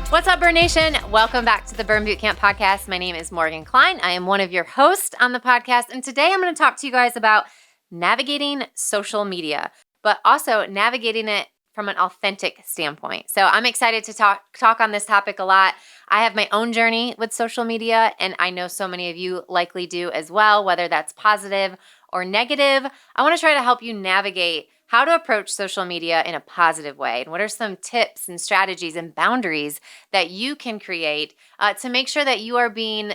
What's up, Burn Nation? Welcome back to the Burn Bootcamp podcast. My name is Morgan Klein. I am one of your hosts on the podcast, and today I'm going to talk to you guys about navigating social media, but also navigating it from an authentic standpoint. So I'm excited to talk on this topic a lot. I have my own journey with social media, and I know so many of you likely do as well, whether that's positive or negative. I want to try to help you navigate how to approach social media in a positive way, and what are some tips and strategies and boundaries that you can create to make sure that you are being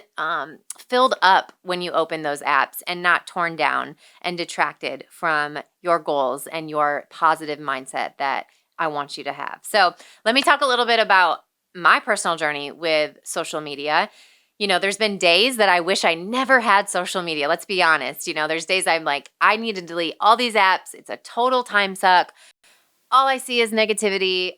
filled up when you open those apps and not torn down and detracted from your goals and your positive mindset that I want you to have. So let me talk a little bit about my personal journey with social media. You know, there's been days that I wish I never had social media. Let's be honest. You know, there's days I'm like, I need to delete all these apps. It's a total time suck. All I see is negativity.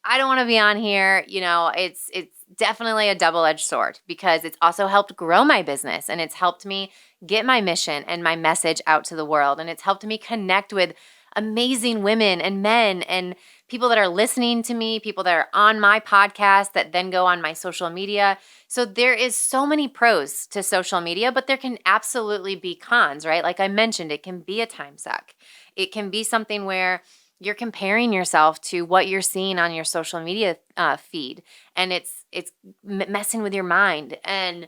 I don't want to be on here. You know, it's definitely a double-edged sword because it's also helped grow my business, and it's helped me get my mission and my message out to the world, and it's helped me connect with amazing women and men and people that are listening to me, people that are on my podcast that then go on my social media. So there is so many pros to social media, but there can absolutely be cons, right? Like I mentioned, it can be a time suck. It can be something where you're comparing yourself to what you're seeing on your social media feed, and it's messing with your mind. And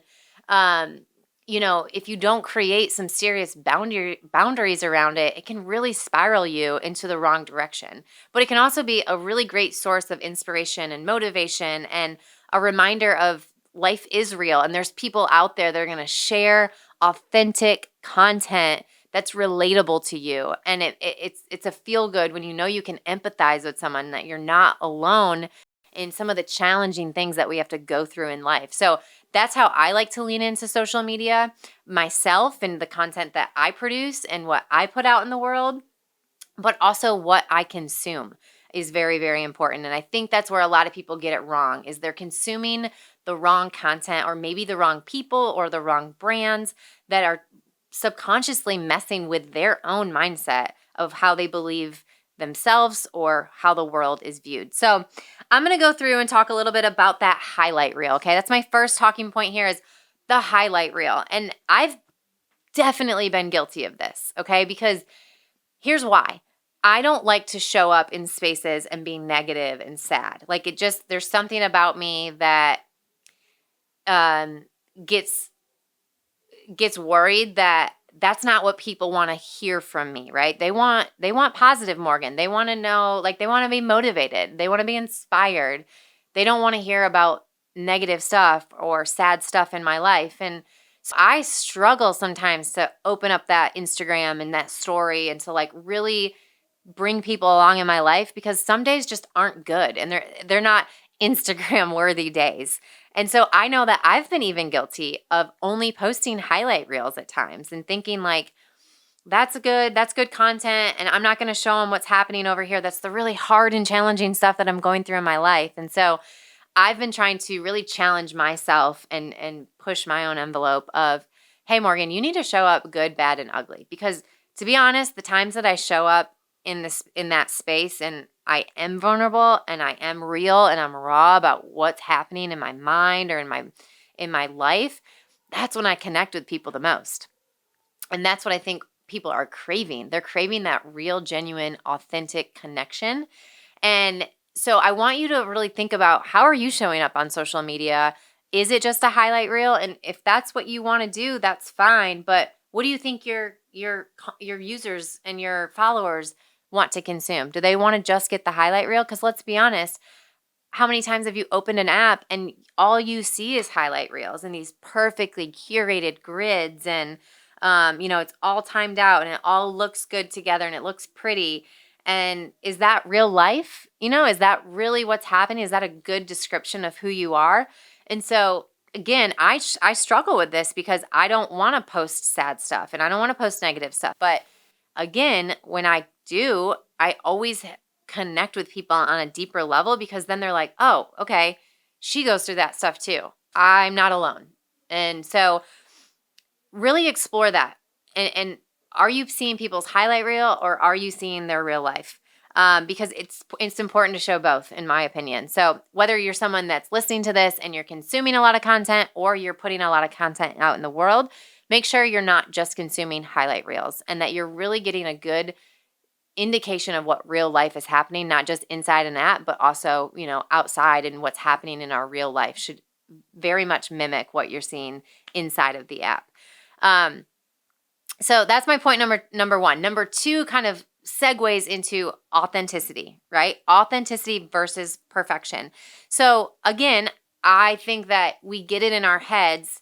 you know, if you don't create some serious boundaries around it, it can really spiral you into the wrong direction. But it can also be a really great source of inspiration and motivation, and a reminder of life is real, and there's people out there that are going to share authentic content that's relatable to you. And it's a feel good when you know you can empathize with someone, that you're not alone in some of the challenging things that we have to go through in life. So that's how I like to lean into social media myself, and the content that I produce and what I put out in the world, but also what I consume is very, very important. And I think that's where a lot of people get it wrong, is they're consuming the wrong content, or maybe the wrong people or the wrong brands that are subconsciously messing with their own mindset of how they believe themselves or how the world is viewed. So I'm going to go through and talk a little bit about that highlight reel. Okay. That's my first talking point here, is the highlight reel. And I've definitely been guilty of this. Okay. Because here's why. I don't like to show up in spaces and be negative and sad. Like there's something about me that gets worried that that's not what people want to hear from me, right? They want positive Morgan. They want to know, like, they want to be motivated. They want to be inspired. They don't want to hear about negative stuff or sad stuff in my life. And so I struggle sometimes to open up that Instagram and that story and to like really bring people along in my life, because some days just aren't good, and they're not Instagram worthy days. And so I know that I've been even guilty of only posting highlight reels at times and thinking like, that's good content, and I'm not going to show them what's happening over here. That's the really hard and challenging stuff that I'm going through in my life. And so I've been trying to really challenge myself and push my own envelope of, hey, Morgan, you need to show up good, bad, and ugly. Because to be honest, the times that I show up in that space and I am vulnerable and I am real and I'm raw about what's happening in my mind or in my life, that's when I connect with people the most. And that's what I think people are craving. They're craving that real, genuine, authentic connection. And so I want you to really think about, how are you showing up on social media? Is it just a highlight reel? And if that's what you want to do, that's fine. But what do you think your users and your followers want to consume? Do they want to just get the highlight reel? Because let's be honest, how many times have you opened an app and all you see is highlight reels and these perfectly curated grids, and it's all timed out and it all looks good together and it looks pretty. And is that real life? Is that really what's happening? Is that a good description of who you are? And so again, I struggle with this because I don't want to post sad stuff and I don't want to post negative stuff. But again, when I do, I always connect with people on a deeper level, because then they're like, oh, okay, she goes through that stuff too. I'm not alone. And so really explore that. And are you seeing people's highlight reel, or are you seeing their real life? because it's important to show both, in my opinion. So whether you're someone that's listening to this and you're consuming a lot of content or you're putting a lot of content out in the world, make sure you're not just consuming highlight reels and that you're really getting a good indication of what real life is happening, not just inside an app, but also, outside, and what's happening in our real life should very much mimic what you're seeing inside of the app. So that's my point number one. Number two kind of segues into authenticity, right? Authenticity versus perfection. So again, I think that we get it in our heads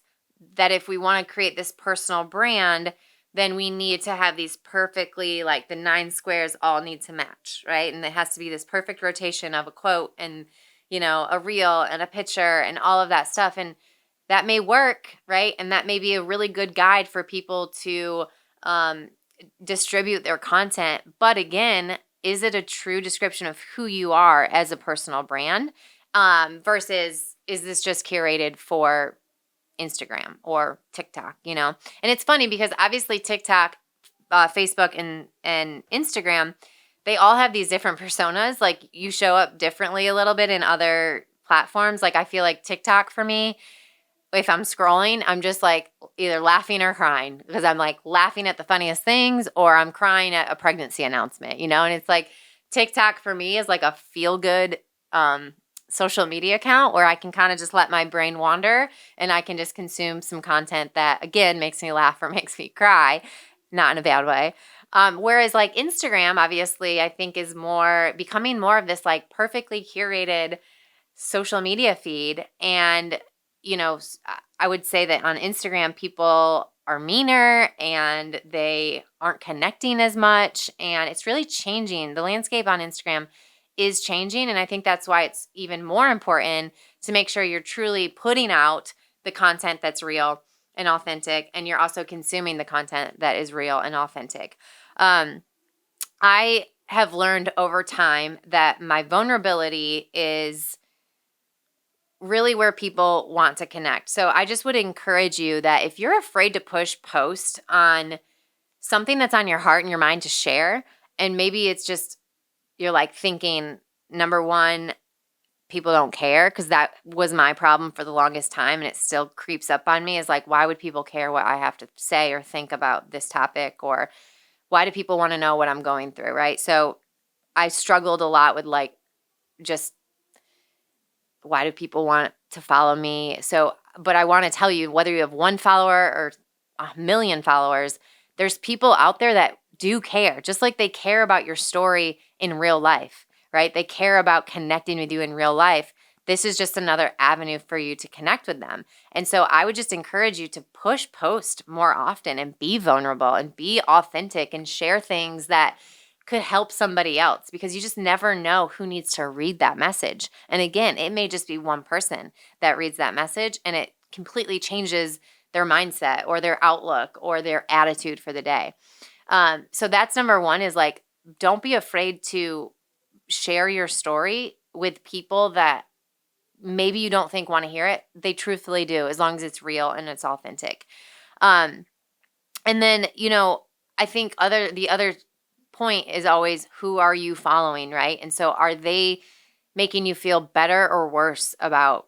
that if we want to create this personal brand, then we need to have these perfectly, like the 9 squares all need to match, right? And it has to be this perfect rotation of a quote and, a reel and a picture and all of that stuff. And that may work, right? And that may be a really good guide for people to distribute their content. But again, is it a true description of who you are as a personal brand versus is this just curated for Instagram or TikTok, And it's funny because obviously TikTok, Facebook, and Instagram, they all have these different personas. Like you show up differently a little bit in other platforms. Like I feel like TikTok for me, if I'm scrolling, I'm just like either laughing or crying because I'm like laughing at the funniest things or I'm crying at a pregnancy announcement, And it's like TikTok for me is like a feel good social media account where I can kind of just let my brain wander and I can just consume some content that, again, makes me laugh or makes me cry, not in a bad way. Whereas like Instagram, obviously, I think is becoming more of this like perfectly curated social media feed. And, I would say that on Instagram, people are meaner and they aren't connecting as much. And it's really changing. The landscape on Instagram is changing. And I think that's why it's even more important to make sure you're truly putting out the content that's real and authentic, and you're also consuming the content that is real and authentic. I have learned over time that my vulnerability is really where people want to connect. So I just would encourage you that if you're afraid to push post on something that's on your heart and your mind to share, and maybe it's just you're like thinking, number one, people don't care, because that was my problem for the longest time and it still creeps up on me, is like, why would people care what I have to say or think about this topic, or why do people want to know what I'm going through, right? So I struggled a lot with like just why do people want to follow me? So, but I want to tell you, whether you have 1 follower or 1,000,000 followers, there's people out there that do care, just like they care about your story in real life, right? They care about connecting with you in real life. This is just another avenue for you to connect with them. And so I would just encourage you to push post more often and be vulnerable and be authentic and share things that could help somebody else, because you just never know who needs to read that message. And again, it may just be one person that reads that message and it completely changes their mindset or their outlook or their attitude for the day. So that's number one, is like, don't be afraid to share your story with people that maybe you don't think want to hear it. They truthfully do, as long as it's real and it's authentic. And then, I think the other point is always, who are you following, right? And so are they making you feel better or worse about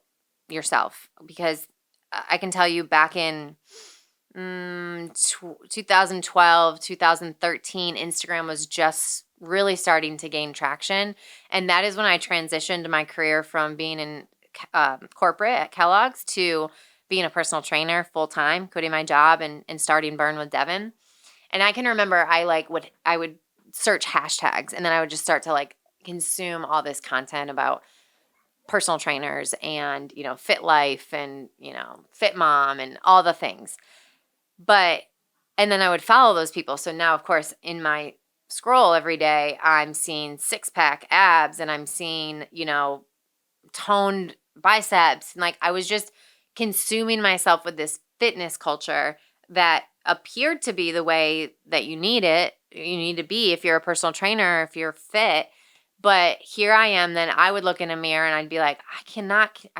yourself? Because I can tell you back in 2012, 2013, Instagram was just really starting to gain traction. And that is when I transitioned my career from being in corporate at Kellogg's to being a personal trainer full-time, quitting my job and starting Burn with Devin. And I can remember I would search hashtags, and then I would just start to like consume all this content about personal trainers and, Fit Life and, Fit Mom and all the things. And then I would follow those people. So now, of course, in my scroll every day, I'm seeing 6-pack abs and I'm seeing, toned biceps. And like, I was just consuming myself with this fitness culture that appeared to be the way that you need to be if you're a personal trainer, if you're fit. But here I am, then I would look in a mirror and I'd be like, I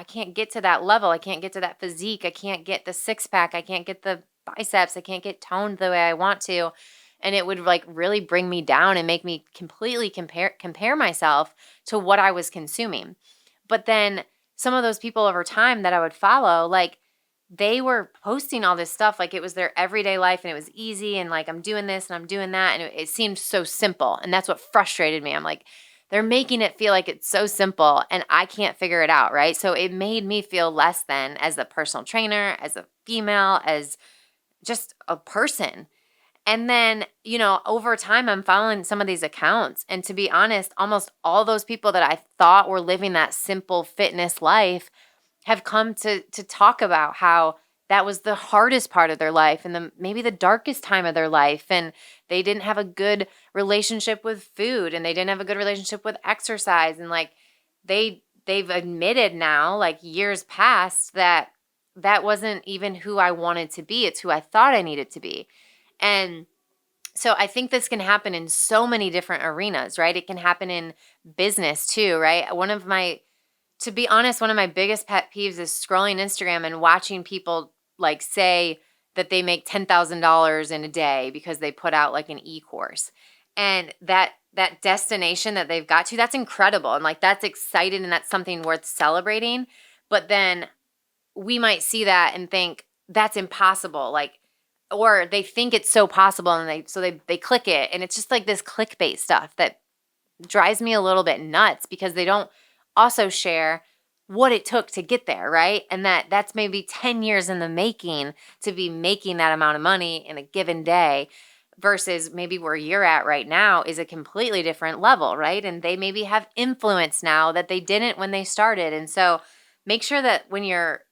can't get to that level. I can't get to that physique. I can't get the 6-pack. I can't get the biceps. I can't get toned the way I want to. And it would like really bring me down and make me completely compare myself to what I was consuming. But then some of those people over time that I would follow, like they were posting all this stuff like it was their everyday life and it was easy and like I'm doing this and I'm doing that. And it seemed so simple. And that's what frustrated me. I'm like, they're making it feel like it's so simple and I can't figure it out, right? So it made me feel less than as a personal trainer, as a female, as just a person. And then, over time, I'm following some of these accounts. And to be honest, almost all those people that I thought were living that simple fitness life have come to talk about how that was the hardest part of their life and maybe the darkest time of their life. And they didn't have a good relationship with food and they didn't have a good relationship with exercise. And like they've admitted now, like years past, that wasn't even who I wanted to be. It's who I thought I needed to be. And so I think this can happen in so many different arenas, right? It can happen in business too, right? To be honest, one of my biggest pet peeves is scrolling Instagram and watching people like say that they make $10,000 in a day because they put out like an e-course. And that destination that they've got to, that's incredible. And like that's exciting and that's something worth celebrating. But then we might see that and think that's impossible. Like, or they think it's so possible and they click it. And it's just like this clickbait stuff that drives me a little bit nuts because they don't also share what it took to get there, right? And that's maybe 10 years in the making to be making that amount of money in a given day versus maybe where you're at right now is a completely different level, right? And they maybe have influence now that they didn't when they started. And so make sure that when you're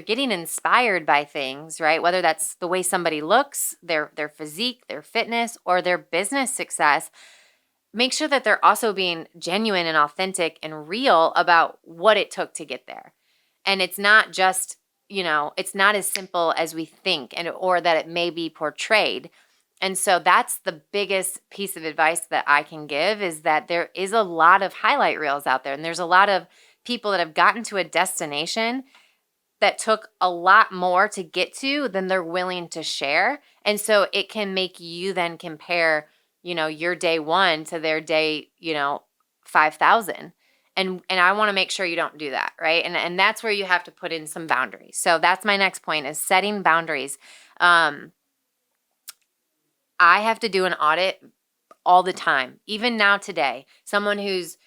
getting inspired by things, right? Whether that's the way somebody looks, their physique, their fitness, or their business success, make sure that they're also being genuine and authentic and real about what it took to get there. And it's not just, it's not as simple as we think or that it may be portrayed. And so that's the biggest piece of advice that I can give is that there is a lot of highlight reels out there. And there's a lot of people that have gotten to a destination that took a lot more to get to than they're willing to share. And so it can make you then compare your day 1 to their day, 5,000. And I want to make sure you don't do that, right? And that's where you have to put in some boundaries. So that's my next point is setting boundaries. I have to do an audit all the time, even now today. Someone who's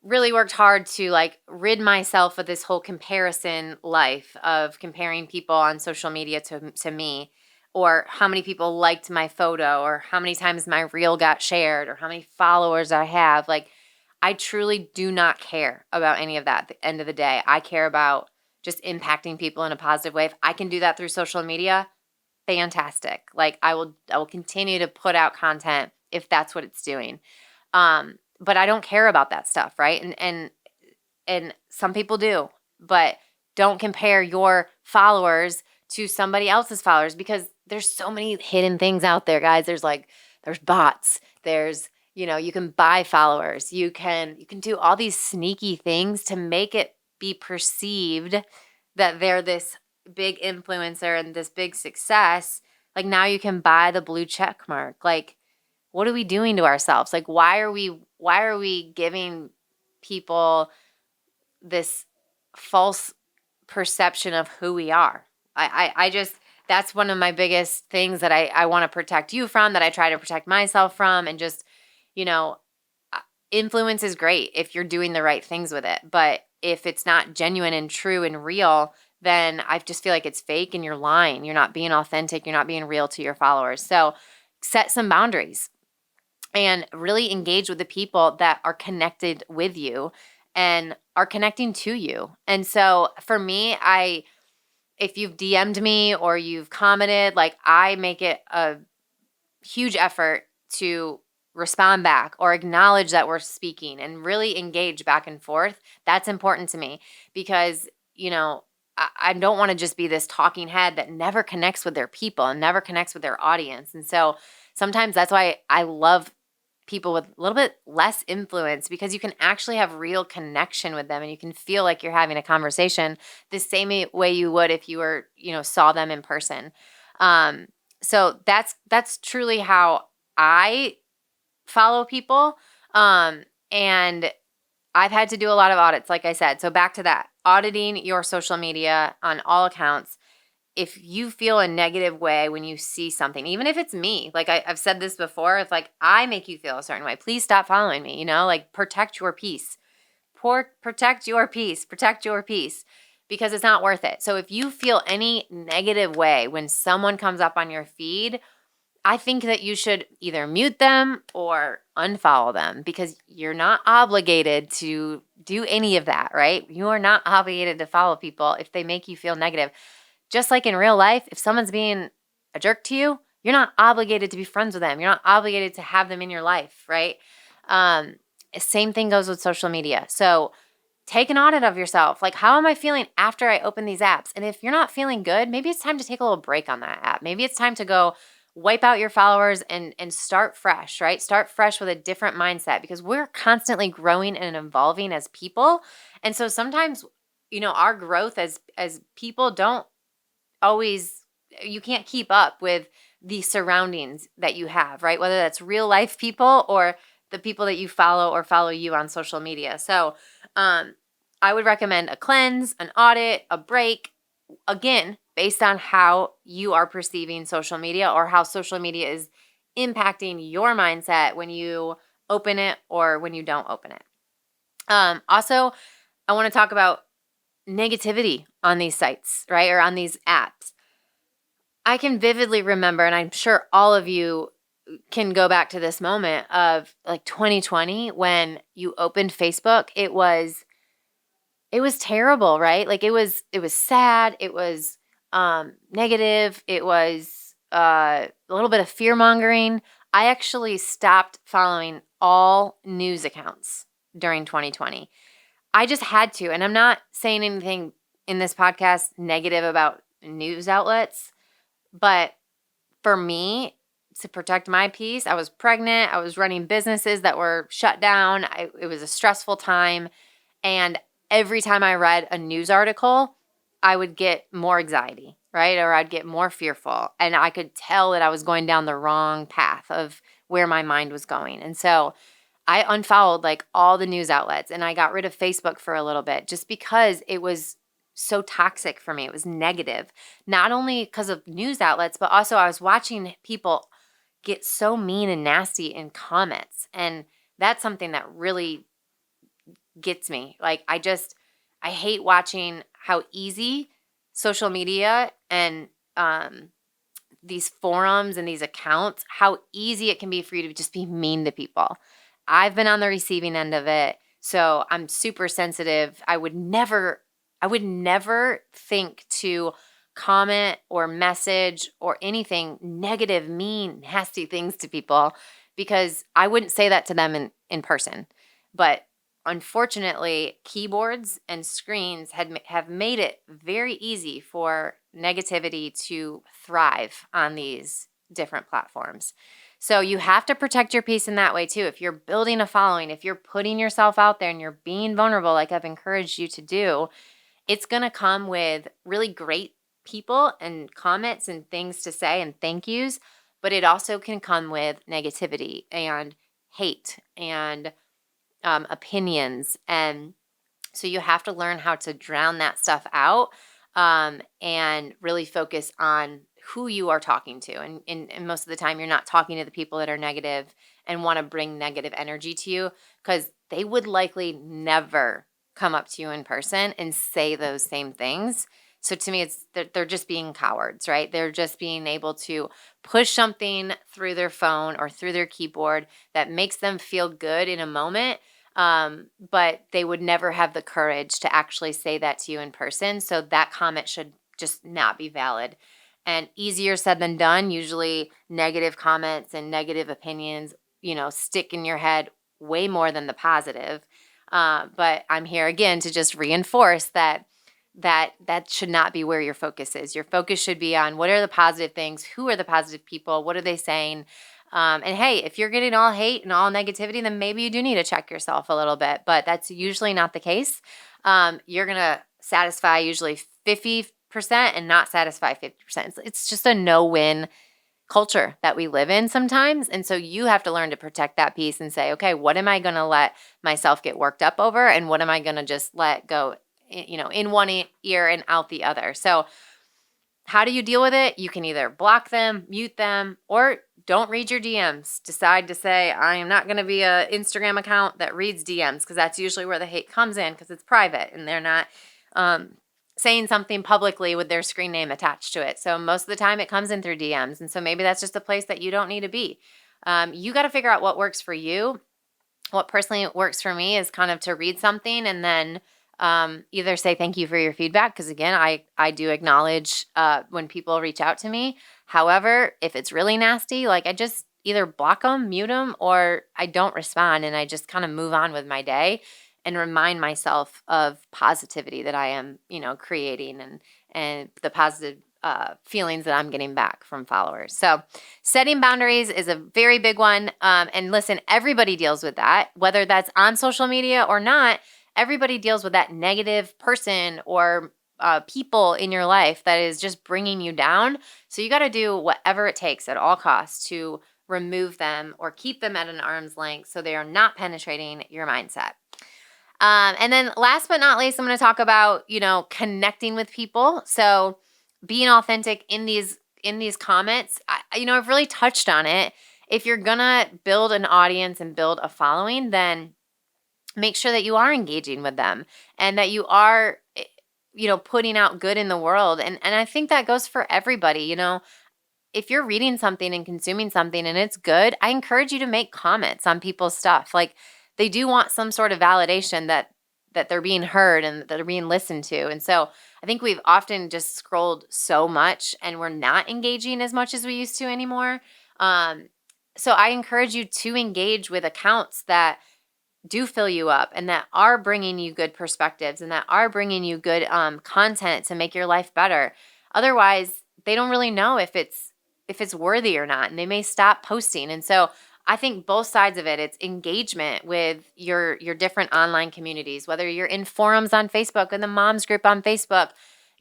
really worked hard to like rid myself of this whole comparison life of comparing people on social media to me. Or how many people liked my photo, or how many times my reel got shared, or how many followers I have. Like, I truly do not care about any of that at the end of the day. I care about just impacting people in a positive way. If I can do that through social media, fantastic. Like, I will continue to put out content if that's what it's doing. But I don't care about that stuff, right? And some people do, but don't compare your followers to somebody else's followers because there's so many hidden things out there, guys. There's bots. There's, you can buy followers. You can do all these sneaky things to make it be perceived that they're this big influencer and this big success. Like now you can buy the blue check mark. Like, what are we doing to ourselves? Like, why are we giving people this false perception of who we are? I just, that's one of my biggest things that I want to protect you from, that I try to protect myself from. And just, influence is great if you're doing the right things with it. But if it's not genuine and true and real, then I just feel like it's fake and you're lying. You're not being authentic. You're not being real to your followers. So set some boundaries and really engage with the people that are connected with you and are connecting to you. And so for me, if you've DM'd me or you've commented, like I make it a huge effort to respond back or acknowledge that we're speaking and really engage back and forth. That's important to me because, I don't want to just be this talking head that never connects with their people and never connects with their audience. And so sometimes that's why I love people with a little bit less influence because you can actually have real connection with them and you can feel like you're having a conversation the same way you would if you were, saw them in person. So that's truly how I follow people. And I've had to do a lot of audits, like I said. So back to that, auditing your social media on all accounts. If you feel a negative way when you see something, even if it's me, like I've said this before, if like I make you feel a certain way, please stop following me, like protect your peace. Protect your peace. Protect your peace because it's not worth it. So if you feel any negative way when someone comes up on your feed, I think that you should either mute them or unfollow them because you're not obligated to do any of that, right? You are not obligated to follow people if they make you feel negative. Just like in real life, if someone's being a jerk to you, you're not obligated to be friends with them. You're not obligated to have them in your life, right? Same thing goes with social media. So take an audit of yourself. Like, how am I feeling after I open these apps? And if you're not feeling good, maybe it's time to take a little break on that app. Maybe it's time to go wipe out your followers and start fresh, right? Start fresh with a different mindset because we're constantly growing and evolving as people. And so sometimes, our growth as people don't always, you can't keep up with the surroundings that you have, right? Whether that's real life people or the people that you follow or follow you on social media. So I would recommend a cleanse, an audit, a break, again, based on how you are perceiving social media or how social media is impacting your mindset when you open it or when you don't open it. Also, I want to talk about negativity on these sites, right? Or on these apps. I can vividly remember, and I'm sure all of you can go back to this moment of like 2020 when you opened Facebook. It was terrible, right? Like it was sad. It was negative. It was a little bit of fear mongering. I actually stopped following all news accounts during 2020. I just had to. And I'm not saying anything in this podcast negative about news outlets, but for me, to protect my peace, I was pregnant. I was running businesses that were shut down. It was a stressful time. And every time I read a news article, I would get more anxiety, right? Or I'd get more fearful. And I could tell that I was going down the wrong path of where my mind was going. And so I unfollowed like all the news outlets and I got rid of Facebook for a little bit just because it was so toxic for me. It was negative, not only because of news outlets, but also I was watching people get so mean and nasty in comments. And that's something that really gets me. Like I hate watching how easy social media and these forums and these accounts, how easy it can be for you to just be mean to people. I've been on the receiving end of it, so I'm super sensitive. I would never think to comment or message or anything negative, mean, nasty things to people because I wouldn't say that to them in person. But unfortunately, keyboards and screens have made it very easy for negativity to thrive on these different platforms. So you have to protect your peace in that way too. If you're building a following, if you're putting yourself out there and you're being vulnerable, like I've encouraged you to do, it's going to come with really great people and comments and things to say and thank yous, but it also can come with negativity and hate and opinions. And so you have to learn how to drown that stuff out and really focus on who you are talking to. And most of the time, you're not talking to the people that are negative and want to bring negative energy to you because they would likely never come up to you in person and say those same things. So to me, they're just being cowards, right? They're just being able to push something through their phone or through their keyboard that makes them feel good in a moment, but they would never have the courage to actually say that to you in person. So that comment should just not be valid. And easier said than done. Usually negative comments and negative opinions, stick in your head way more than the positive. But I'm here again to just reinforce that should not be where your focus is. Your focus should be on what are the positive things, who are the positive people, what are they saying? And hey, if you're getting all hate and all negativity, then maybe you do need to check yourself a little bit, but that's usually not the case. You're going to satisfy usually 50% and not satisfy 50%. It's just a no-win culture that we live in sometimes. And so you have to learn to protect that piece and say, okay, what am I going to let myself get worked up over? And what am I going to just let go, in one ear and out the other? So how do you deal with it? You can either block them, mute them, or don't read your DMs. Decide to say, I am not going to be an Instagram account that reads DMs, because that's usually where the hate comes in, because it's private and they're not saying something publicly with their screen name attached to it. So most of the time it comes in through DMs. And so maybe that's just a place that you don't need to be. You got to figure out what works for you. What personally works for me is kind of to read something and then either say thank you for your feedback, because again, I do acknowledge when people reach out to me. However, if it's really nasty, like I just either block them, mute them, or I don't respond and I just kind of move on with my day and remind myself of positivity that I am, creating and the positive feelings that I'm getting back from followers. So setting boundaries is a very big one. And listen, everybody deals with that, whether that's on social media or not. Everybody deals with that negative person or people in your life that is just bringing you down. So you got to do whatever it takes at all costs to remove them or keep them at an arm's length so they are not penetrating your mindset. And then last but not least, I'm going to talk about, connecting with people. So being authentic in these comments. I've really touched on it. If you're going to build an audience and build a following, then make sure that you are engaging with them and that you are, putting out good in the world. And I think that goes for everybody. If you're reading something and consuming something and it's good, I encourage you to make comments on people's stuff. Like, they do want some sort of validation that they're being heard and that they're being listened to. And so I think we've often just scrolled so much and we're not engaging as much as we used to anymore. So I encourage you to engage with accounts that do fill you up and that are bringing you good perspectives and that are bringing you good content to make your life better. Otherwise, they don't really know if it's worthy or not, and they may stop posting. And so I think both sides of it, it's engagement with your different online communities, whether you're in forums on Facebook and the moms group on Facebook,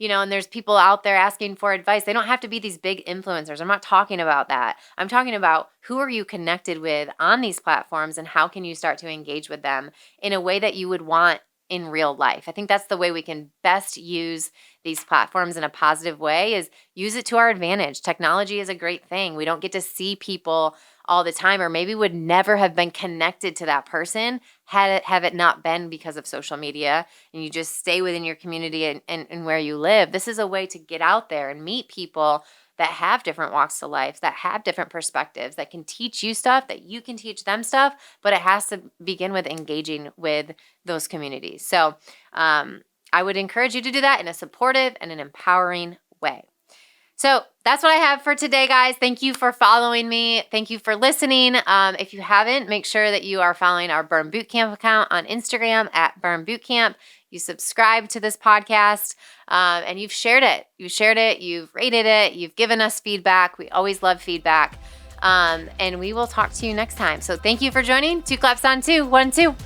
and there's people out there asking for advice. They don't have to be these big influencers. I'm not talking about that. I'm talking about who are you connected with on these platforms and how can you start to engage with them in a way that you would want in real life. I think that's the way we can best use these platforms in a positive way, is use it to our advantage. Technology is a great thing. We don't get to see people all the time, or maybe would never have been connected to that person have it not been because of social media, and you just stay within your community and where you live. This is a way to get out there and meet people that have different walks of life, that have different perspectives, that can teach you stuff, that you can teach them stuff, but it has to begin with engaging with those communities. So I would encourage you to do that in a supportive and an empowering way. So that's what I have for today, guys. Thank you for following me. Thank you for listening. If you haven't, make sure that you are following our Burn Bootcamp account on Instagram at Burn Bootcamp. You subscribe to this podcast and you've shared it. You've rated it. You've given us feedback. We always love feedback. And we will talk to you next time. So thank you for joining. 2 claps on 2. 1, 2.